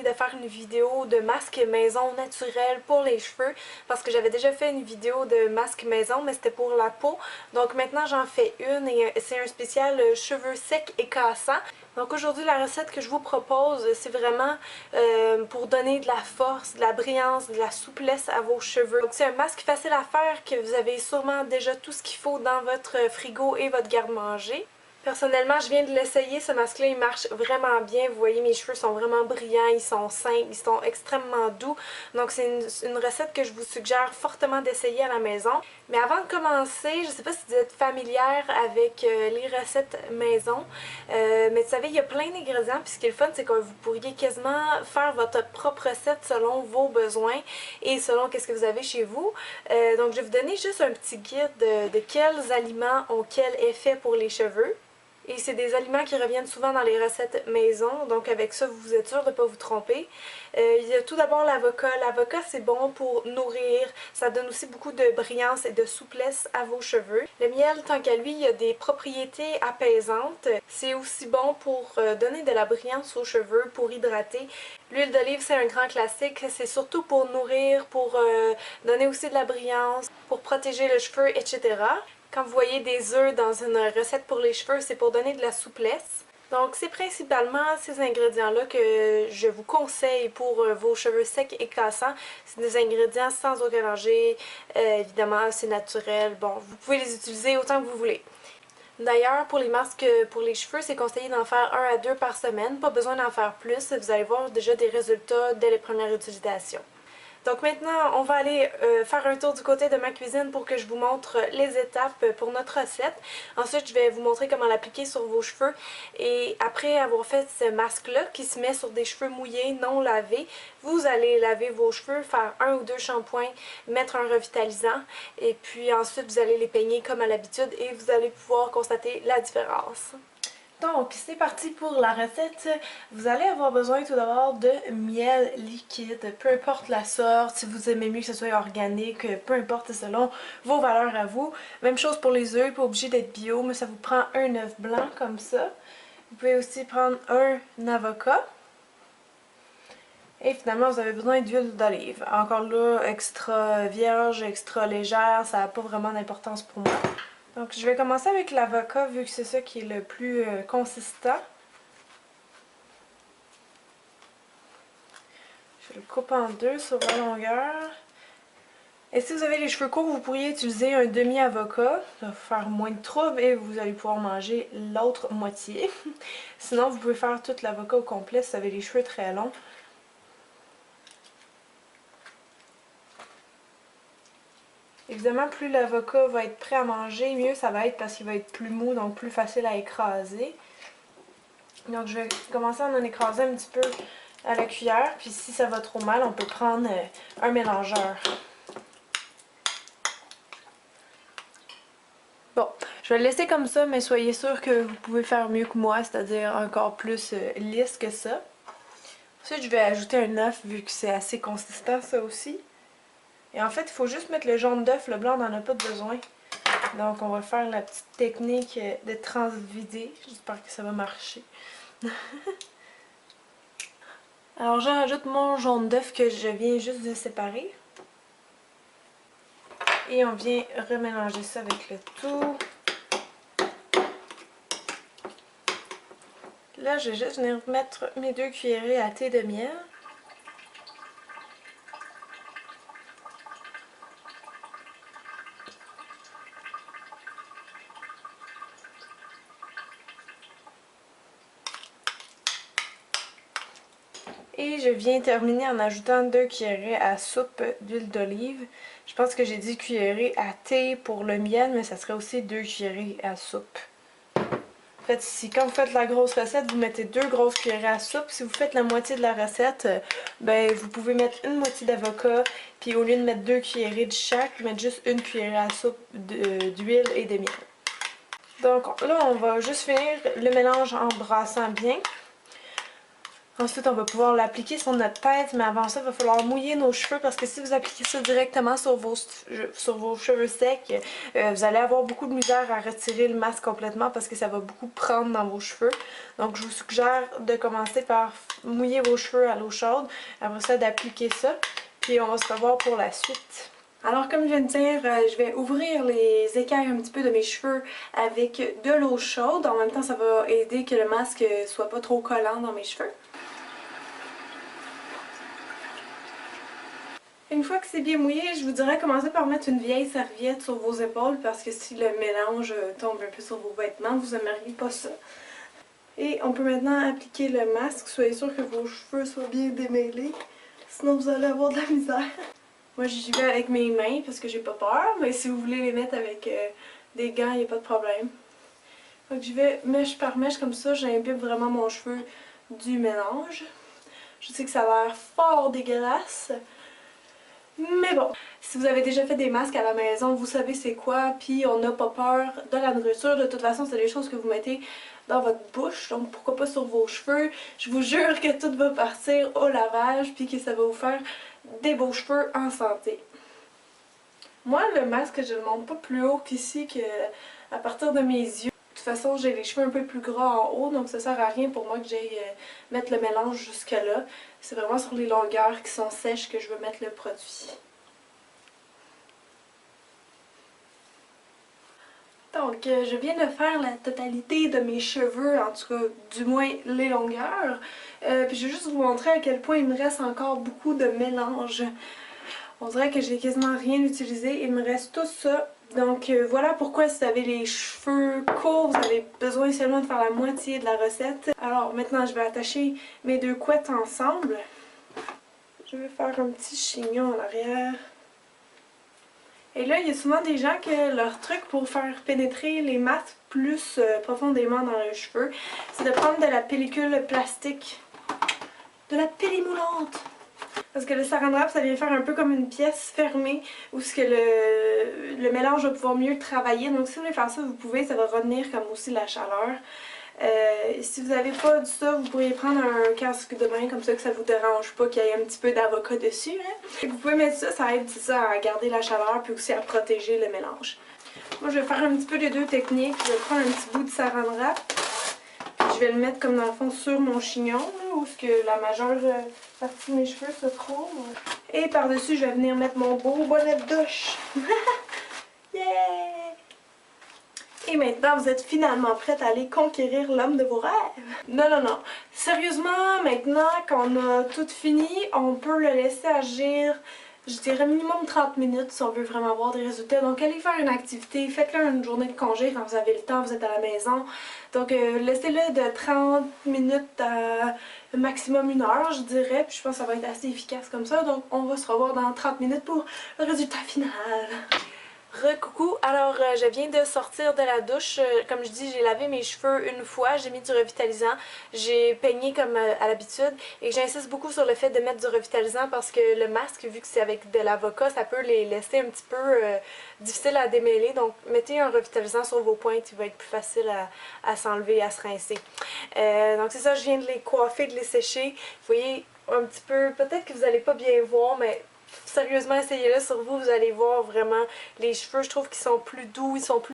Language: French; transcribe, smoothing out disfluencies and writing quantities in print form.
de faire une vidéo de masque maison naturel pour les cheveux parce que j'avais déjà fait une vidéo de masque maison mais c'était pour la peau. Donc maintenant j'en fais une et c'est un spécial cheveux secs et cassants. Donc aujourd'hui la recette que je vous propose c'est vraiment pour donner de la force, de la brillance, de la souplesse à vos cheveux. Donc c'est un masque facile à faire que vous avez sûrement déjà tout ce qu'il faut dans votre frigo et votre garde-manger. Personnellement, je viens de l'essayer, ce masque-là, il marche vraiment bien. Vous voyez, mes cheveux sont vraiment brillants, ils sont simples, ils sont extrêmement doux. Donc c'est une recette que je vous suggère fortement d'essayer à la maison. Mais avant de commencer, je ne sais pas si vous êtes familière avec les recettes maison, mais vous savez, il y a plein d'ingrédients, puis ce qui est le fun, c'est que vous pourriez quasiment faire votre propre recette selon vos besoins et selon qu'est-ce que vous avez chez vous. Donc je vais vous donner juste un petit guide de quels aliments ont quel effet pour les cheveux. Et c'est des aliments qui reviennent souvent dans les recettes maison, donc avec ça vous êtes sûr de ne pas vous tromper. Il y a tout d'abord l'avocat. L'avocat c'est bon pour nourrir, ça donne aussi beaucoup de brillance et de souplesse à vos cheveux. Le miel, tant qu'à lui, il y a des propriétés apaisantes. C'est aussi bon pour donner de la brillance aux cheveux, pour hydrater. L'huile d'olive c'est un grand classique, c'est surtout pour nourrir, pour donner aussi de la brillance, pour protéger le cheveu, etc. Quand vous voyez des œufs dans une recette pour les cheveux, c'est pour donner de la souplesse. Donc c'est principalement ces ingrédients-là que je vous conseille pour vos cheveux secs et cassants. C'est des ingrédients sans aucun danger, évidemment c'est naturel. Bon, vous pouvez les utiliser autant que vous voulez. D'ailleurs, pour les masques pour les cheveux, c'est conseillé d'en faire 1 à 2 par semaine. Pas besoin d'en faire plus, vous allez voir déjà des résultats dès les premières utilisations. Donc maintenant, on va aller faire un tour du côté de ma cuisine pour que je vous montre les étapes pour notre recette. Ensuite, je vais vous montrer comment l'appliquer sur vos cheveux. Et après avoir fait ce masque-là qui se met sur des cheveux mouillés, non lavés, vous allez laver vos cheveux, faire 1 ou 2 shampoings, mettre un revitalisant. Et puis ensuite, vous allez les peigner comme à l'habitude et vous allez pouvoir constater la différence. Donc, c'est parti pour la recette. Vous allez avoir besoin tout d'abord de miel liquide, peu importe la sorte, si vous aimez mieux que ce soit organique, peu importe selon vos valeurs à vous. Même chose pour les œufs, pas obligé d'être bio, mais ça vous prend un œuf blanc comme ça. Vous pouvez aussi prendre un avocat. Et finalement, vous avez besoin d'huile d'olive. Encore là, extra vierge, extra légère, ça n'a pas vraiment d'importance pour moi. Donc je vais commencer avec l'avocat vu que c'est ça qui est le plus consistant. Je le coupe en deux sur la longueur. Et si vous avez les cheveux courts, vous pourriez utiliser un demi-avocat. Ça va faire moins de trouble et vous allez pouvoir manger l'autre moitié. Sinon, vous pouvez faire tout l'avocat au complet si vous avez les cheveux très longs. Évidemment, plus l'avocat va être prêt à manger, mieux ça va être parce qu'il va être plus mou, donc plus facile à écraser. Donc je vais commencer à en écraser un petit peu à la cuillère, puis si ça va trop mal, on peut prendre un mélangeur. Bon, je vais le laisser comme ça, mais soyez sûr que vous pouvez faire mieux que moi, c'est-à-dire encore plus lisse que ça. Ensuite, je vais ajouter un œuf vu que c'est assez consistant ça aussi. Et en fait, il faut juste mettre le jaune d'œuf, le blanc on n'en a pas besoin. Donc on va faire la petite technique de transvider. J'espère que ça va marcher. Alors je rajoute mon jaune d'œuf que je viens juste de séparer. Et on vient remélanger ça avec le tout. Là, je vais juste venir mettre mes 2 cuillerées à thé de miel. Et je viens terminer en ajoutant 2 cuillerées à soupe d'huile d'olive. Je pense que j'ai dit cuillerées à thé pour le miel, mais ça serait aussi 2 cuillerées à soupe. En fait, si quand vous faites la grosse recette, vous mettez 2 grosses cuillerées à soupe. Si vous faites la moitié de la recette, ben vous pouvez mettre une moitié d'avocat, puis au lieu de mettre 2 cuillerées de chaque, mettre juste une cuillerée à soupe d'huile et de miel. Donc là, on va juste finir le mélange en brassant bien. Ensuite, on va pouvoir l'appliquer sur notre tête, mais avant ça, il va falloir mouiller nos cheveux parce que si vous appliquez ça directement sur vos cheveux secs, vous allez avoir beaucoup de misère à retirer le masque complètement parce que ça va beaucoup prendre dans vos cheveux. Donc, je vous suggère de commencer par mouiller vos cheveux à l'eau chaude, après ça, d'appliquer ça, puis on va se revoir pour la suite. Alors comme je viens de dire, je vais ouvrir les écailles un petit peu de mes cheveux avec de l'eau chaude. En même temps, ça va aider que le masque soit pas trop collant dans mes cheveux. Une fois que c'est bien mouillé, je vous dirais commencer par mettre une vieille serviette sur vos épaules parce que si le mélange tombe un peu sur vos vêtements, vous n'aimeriez pas ça. Et on peut maintenant appliquer le masque. Soyez sûr que vos cheveux soient bien démêlés, sinon vous allez avoir de la misère. Moi j'y vais avec mes mains parce que j'ai pas peur, mais si vous voulez les mettre avec des gants, il n'y a pas de problème. Donc j'y vais mèche par mèche comme ça, j'imbibe vraiment mon cheveu du mélange. Je sais que ça a l'air fort dégueulasse, mais bon. Si vous avez déjà fait des masques à la maison, vous savez c'est quoi, puis on n'a pas peur de la nourriture. De toute façon, c'est des choses que vous mettez dans votre bouche, donc pourquoi pas sur vos cheveux. Je vous jure que tout va partir au lavage, puis que ça va vous faire des beaux cheveux en santé. Moi, le masque, je ne le monte pas plus haut qu'ici, à partir de mes yeux. De toute façon, j'ai les cheveux un peu plus gras en haut, donc ça sert à rien pour moi que j'aille mettre le mélange jusque là. C'est vraiment sur les longueurs qui sont sèches que je veux mettre le produit. Donc, je viens de faire la totalité de mes cheveux, en tout cas, du moins les longueurs. Puis je vais juste vous montrer à quel point il me reste encore beaucoup de mélange. On dirait que j'ai quasiment rien utilisé, il me reste tout ça. Donc voilà pourquoi si vous avez les cheveux courts, vous avez besoin seulement de faire la moitié de la recette. Alors maintenant, je vais attacher mes deux couettes ensemble. Je vais faire un petit chignon en arrière. Et là, il y a souvent des gens que leur truc pour faire pénétrer les masques plus profondément dans les cheveux, c'est de prendre de la pellicule plastique, de la pellimoulante. Parce que le saran wrap, ça vient faire un peu comme une pièce fermée où ce que le mélange va pouvoir mieux travailler. Donc si vous voulez faire ça, vous pouvez, ça va retenir comme aussi la chaleur. Si vous n'avez pas de ça, vous pourriez prendre un casque de bain comme ça que ça vous dérange pas qu'il y ait un petit peu d'avocat dessus. Hein. Vous pouvez mettre ça, ça aide ça à garder la chaleur puis aussi à protéger le mélange. Moi je vais faire un petit peu les deux techniques. Je vais prendre un petit bout de saran wrap. Puis je vais le mettre comme dans le fond sur mon chignon, là, où ce que la majeure partie de mes cheveux se trouve. Et par-dessus, je vais venir mettre mon beau bonnet de douche. Yeah! Et maintenant, vous êtes finalement prête à aller conquérir l'homme de vos rêves. Non, non, non. Sérieusement, maintenant qu'on a tout fini, on peut le laisser agir, je dirais minimum 30 minutes si on veut vraiment avoir des résultats. Donc allez faire une activité, faites-le une journée de congé quand vous avez le temps, vous êtes à la maison. Donc laissez-le de 30 minutes à maximum 1 heure, je dirais. Puis je pense que ça va être assez efficace comme ça. Donc on va se revoir dans 30 minutes pour le résultat final. Recoucou, alors je viens de sortir de la douche, comme je dis j'ai lavé mes cheveux une fois, j'ai mis du revitalisant, j'ai peigné comme à l'habitude et j'insiste beaucoup sur le fait de mettre du revitalisant parce que le masque, vu que c'est avec de l'avocat, ça peut les laisser un petit peu difficile à démêler, donc mettez un revitalisant sur vos pointes, il va être plus facile à s'enlever, à se rincer. Donc c'est ça, je viens de les coiffer, de les sécher, vous voyez un petit peu, peut-être que vous n'allez pas bien voir, mais sérieusement, essayez-le sur vous, vous allez voir vraiment les cheveux, je trouve qu'ils sont plus doux, ils sont plus